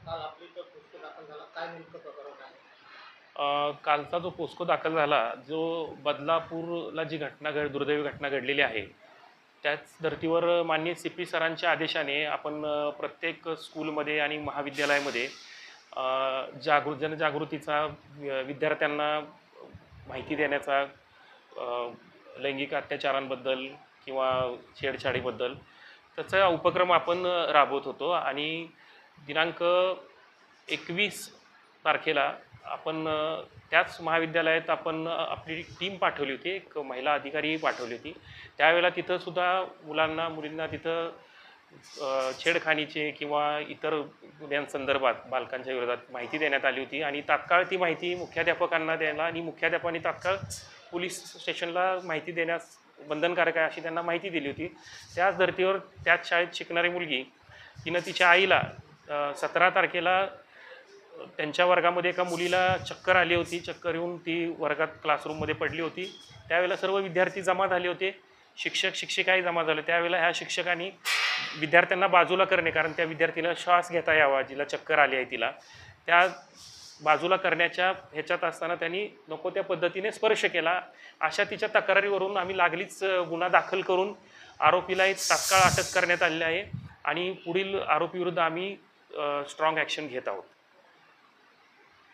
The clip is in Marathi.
काल आपली तर पोस्ट दाखल झाला, काय नेमकं प्रकरण आहे? कालचा जो पोस्को दाखल झाला, जो बदलापूरला जी दुर्दैवी घटना घडलेली आहे, त्याच धर्तीवर माननीय CP सरांच्या आदेशाने आपण प्रत्येक स्कूलमध्ये आणि महाविद्यालयामध्ये जनजागृतीचा विद्यार्थ्यांना माहिती देण्याचा, लैंगिक अत्याचारांबद्दल किंवा छेडछाडीबद्दल त्याचा उपक्रम आपण राबवत होतो. आणि दिनांक 21 तारखेला आपण त्याच महाविद्यालयात आपण आपली टीम पाठवली होती, एक महिला अधिकारी पाठवली होती. त्यावेळेला तिथंसुद्धा मुलींना तिथं छेडखानीचे किंवा इतर गुन्ह्यांसंदर्भात बालकांच्या विरोधात माहिती देण्यात आली होती. आणि तात्काळ ती माहिती मुख्याध्यापकांना द्यायला आणि मुख्याध्यापकांनी तात्काळ पोलीस स्टेशनला माहिती देण्यास बंधनकारक आहे अशी त्यांना माहिती दिली होती. त्याच धर्तीवर त्याच शाळेत शिकणारी मुलगी तिनं तिच्या आईला 17 तारखेला त्यांच्या वर्गामध्ये एका मुलीला चक्कर आली होती. चक्कर येऊन ती वर्गात क्लासरूममध्ये पडली होती. त्यावेळेला सर्व विद्यार्थी जमा झाले होते, शिक्षक शिक्षिकाही जमा झाले. त्यावेळेला ह्या शिक्षकांनी विद्यार्थ्यांना बाजूला करणे, कारण त्या विद्यार्थीला श्वास घेता यावा, जिला चक्कर आली आहे तिला, त्या बाजूला करण्याच्या ह्याच्यात असताना त्यांनी नको त्या पद्धतीने स्पर्श केला. अशा तिच्या तक्रारीवरून आम्ही लागलीच गुन्हा दाखल करून आरोपीला तात्काळ अटक करण्यात आलेली आहे आणि पुढील आरोपीविरुद्ध आम्ही स्ट्रॉंग ॲक्शन घेत आहोत.